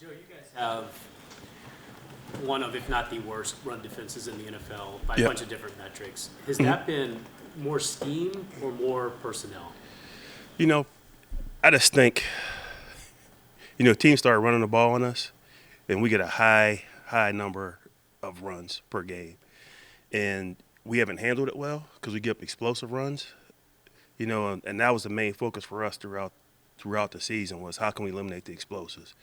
Joe, you guys have one of, if not the worst, run defenses in the NFL by a Yep. bunch of different metrics. Has that been more scheme or more personnel? You know, I just think, teams start running the ball on us, and we get a high number of runs per game. And we haven't handled it well because we give up explosive runs, and that was the main focus for us throughout the season was how can we eliminate the explosives.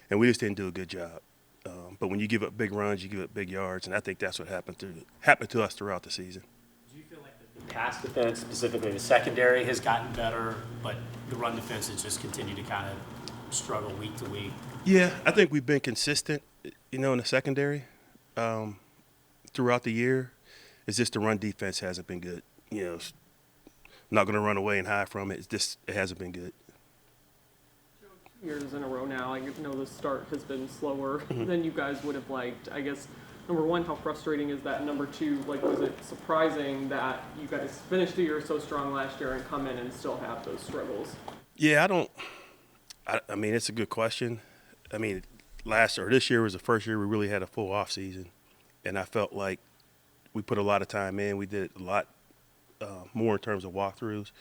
And we just didn't do a good job. But when you give up big runs, you give up big yards, and I think that's what happened to us throughout the season. Do you feel like the pass defense, specifically the secondary, has gotten better, but the run defense has just continued to kind of struggle week to week? Yeah, I think we've been consistent, in the secondary throughout the year. It's just the run defense hasn't been good. Not going to run away and hide from it. It hasn't been good. Years in a row now. I know the start has been slower than you guys would have liked. I guess, number one, how frustrating is that? Number two, was it surprising that you guys finished the year so strong last year and come in and still have those struggles? Yeah, I mean, it's a good question. I mean, this year was the first year we really had a full off season, and I felt like we put a lot of time in. We did a lot more in terms of walkthroughs.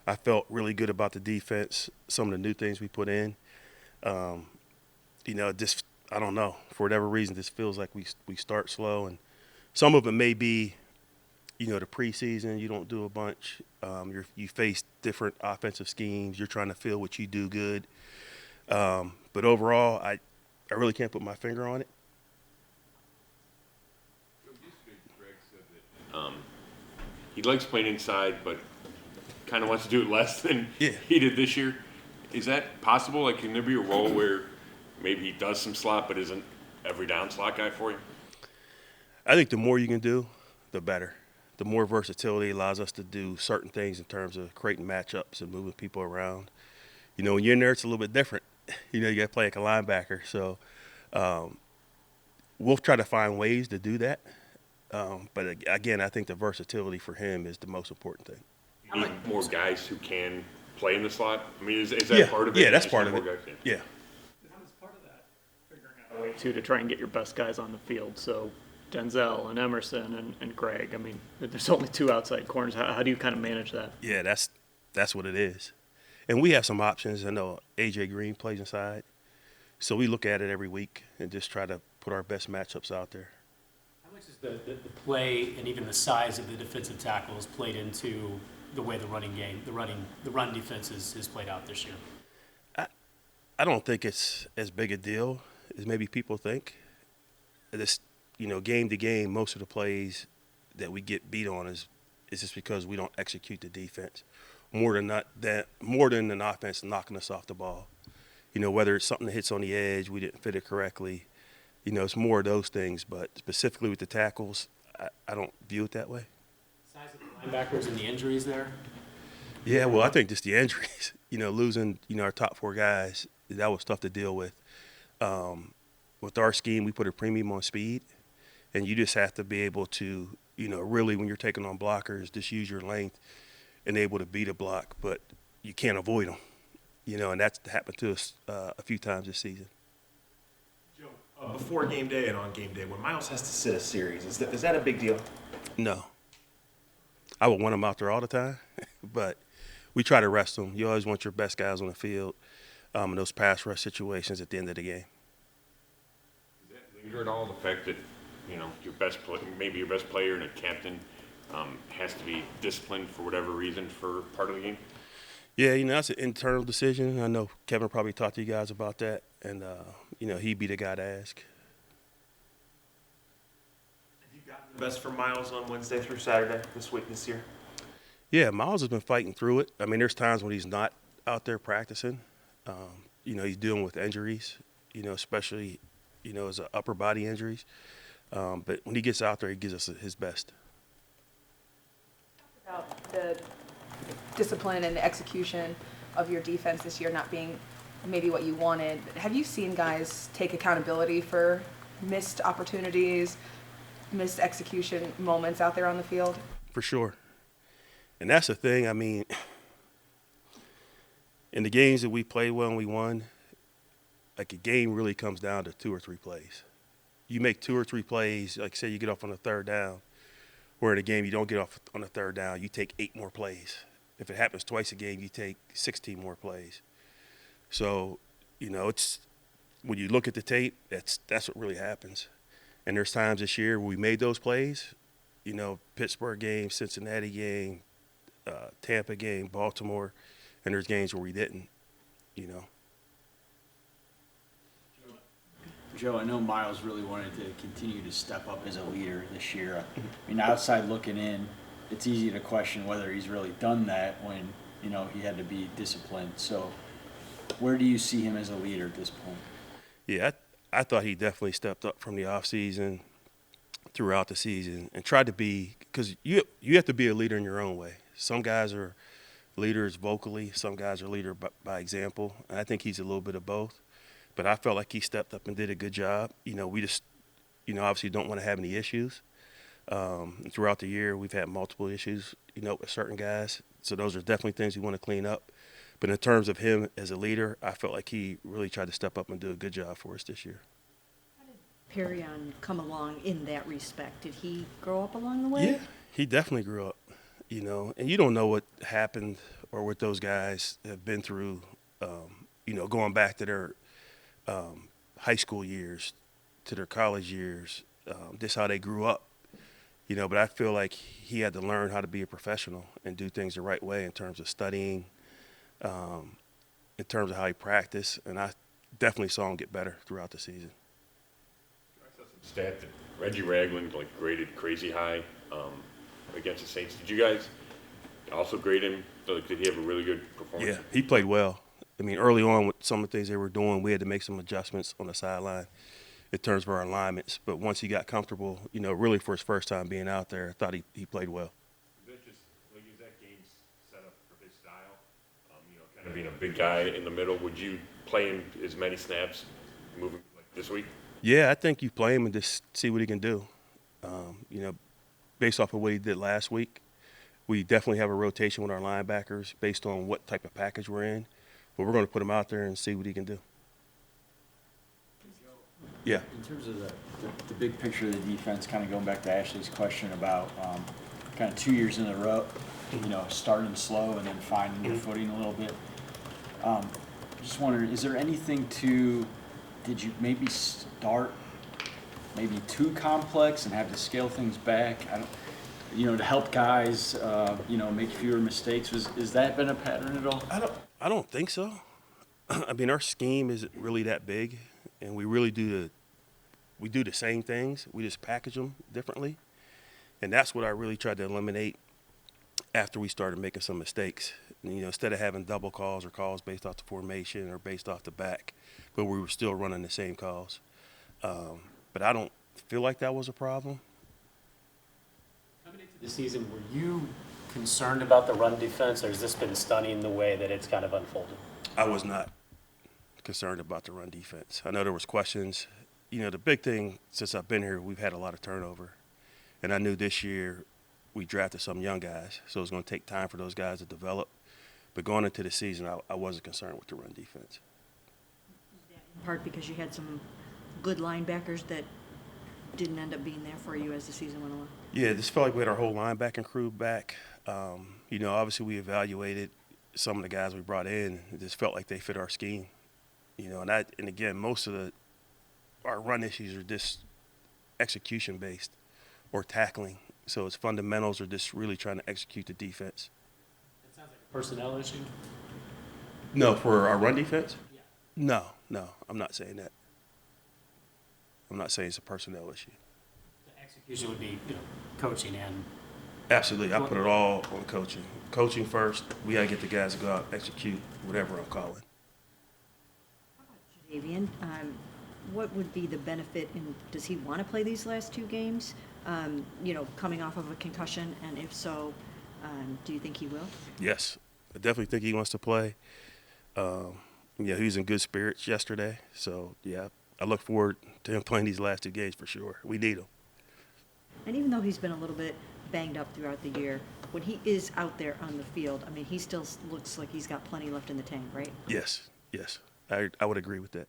I felt really good about the defense, some of the new things we put in. Just I don't know, for whatever reason, this feels like we start slow, and some of it may be, the preseason. You don't do a bunch. You face different offensive schemes. You're trying to feel what you do good. But overall, I really can't put my finger on it. Yesterday, Greg said that he likes playing inside, but kind of wants to do it less than he did this year. Is that possible? Like, can there be a role where maybe he does some slot but isn't every down slot guy for you? I think the more you can do, the better. The more versatility allows us to do certain things in terms of creating matchups and moving people around. When you're in there, it's a little bit different. You got to play like a linebacker. So we'll try to find ways to do that. But again, I think the versatility for him is the most important thing. You need more guys who can play in the slot? I mean, is that part of it? Yeah, that's part of it. Yeah. How does part of that figuring out a way to try and get your best guys on the field? So Denzel and Emerson and Greg. I mean, there's only two outside corners. How do you kind of manage that? Yeah, that's what it is. And we have some options. I know A.J. Green plays inside. So we look at it every week and just try to put our best matchups out there. How much is the play and even the size of the defensive tackles played into the way the run defense is played out this year? I don't think it's as big a deal as maybe people think. Game to game, most of the plays that we get beat on is just because we don't execute the defense more than an offense knocking us off the ball. Whether it's something that hits on the edge, we didn't fit it correctly. It's more of those things. But specifically with the tackles, I don't view it that way. Size of the linebackers and the injuries there? Yeah, well, I think just the injuries. Losing our top four guys, that was tough to deal with. With our scheme, we put a premium on speed, and you just have to be able to, really when you're taking on blockers, just use your length and able to beat a block, but you can't avoid them. And that's happened to us a few times this season. Joe, before game day and on game day, when Miles has to sit a series, is that a big deal? No. I would want him out there all the time, but we try to rest them. You always want your best guys on the field in those pass rush situations at the end of the game. Does that linger at all, the fact that, maybe your best player and a captain has to be disciplined for whatever reason for part of the game? Yeah, that's an internal decision. I know Kevin probably talked to you guys about that, and, he'd be the guy to ask. Have you gotten the best from Miles on Wednesday through Saturday this year? Yeah, Miles has been fighting through it. I mean, there's times when he's not out there practicing. He's dealing with injuries, especially, his upper body injuries. But when he gets out there, he gives us his best. About the discipline and the execution of your defense this year not being maybe what you wanted. Have you seen guys take accountability for missed opportunities, missed execution moments out there on the field? For sure. And that's the thing. I mean, in the games that we played well and we won, like a game really comes down to 2 or 3 plays. You make 2 or 3 plays, like say you get off on a third down, where in a game you don't get off on a third down, you take 8 more plays. If it happens twice a game, you take 16 more plays. So, it's when you look at the tape, that's what really happens. And there's times this year where we made those plays, Pittsburgh game, Cincinnati game, Tampa game, Baltimore, and there's games where we didn't, Joe, I know Miles really wanted to continue to step up as a leader this year. I mean, outside looking in, it's easy to question whether he's really done that when, he had to be disciplined. So where do you see him as a leader at this point? Yeah, I thought he definitely stepped up from the offseason throughout the season and tried to be, because you have to be a leader in your own way. Some guys are leaders vocally, some guys are leader by example, and I think he's a little bit of both. But I felt like he stepped up and did a good job. We just, obviously don't want to have any issues. Throughout the year, we've had multiple issues, with certain guys. So those are definitely things we want to clean up. But in terms of him as a leader, I felt like he really tried to step up and do a good job for us this year. Perrion come along in that respect? Did he grow up along the way? Yeah, he definitely grew up, and you don't know what happened or what those guys have been through, going back to their high school years, to their college years, just how they grew up, but I feel like he had to learn how to be a professional and do things the right way in terms of studying, in terms of how he practiced, and I definitely saw him get better throughout the season. Stat that Reggie Ragland graded crazy high against the Saints. Did you guys also grade him? Did he have a really good performance? Yeah, he played well. I mean, early on with some of the things they were doing, we had to make some adjustments on the sideline in terms of our alignments. But once he got comfortable, really for his first time being out there, I thought he played well. Is that game set up for his style? Kind of being a big guy in the middle. Would you play him as many snaps moving this week? Yeah, I think you play him and just see what he can do. Based off of what he did last week, we definitely have a rotation with our linebackers based on what type of package we're in. But we're going to put him out there and see what he can do. Yeah. In terms of the big picture of the defense, kind of going back to Ashley's question about kind of 2 years in a row, starting slow and then finding your footing a little bit. Just wondering, is there anything did you maybe start maybe too complex and have to scale things back? To help guys, make fewer mistakes. Is that been a pattern at all? I don't think so. I mean, our scheme isn't really that big, and we really do the same things. We just package them differently, and that's what I really tried to eliminate after we started making some mistakes. Instead of having double calls or calls based off the formation or based off the back, but we were still running the same calls. But I don't feel like that was a problem. Coming into the season, were you concerned about the run defense, or has this been stunning the way that it's kind of unfolded? I was not concerned about the run defense. I know there was questions. The big thing since I've been here, we've had a lot of turnover. And I knew this year we drafted some young guys, so it was going to take time for those guys to develop. But going into the season, I wasn't concerned with the run defense. In part because you had some good linebackers that didn't end up being there for you as the season went along? Yeah, this felt like we had our whole linebacking crew back. Obviously we evaluated some of the guys we brought in. It just felt like they fit our scheme. And again, most of our run issues are just execution based or tackling. So it's fundamentals or just really trying to execute the defense. It sounds like a personnel issue. No, for our run defense? Yeah. No, I'm not saying that. I'm not saying it's a personnel issue. The execution would be, coaching and. Absolutely, I put it all on coaching. Coaching first. We gotta get the guys to go out and execute whatever I'm calling. Jadeveon, what would be the benefit, and does he want to play these last 2 games, coming off of a concussion, and if so, do you think he will? Yes, I definitely think he wants to play. He was in good spirits yesterday, so yeah, I look forward to him playing these last 2 games for sure. We need him. And even though he's been a little bit banged up throughout the year, when he is out there on the field, I mean, he still looks like he's got plenty left in the tank, right? Yes, I would agree with that.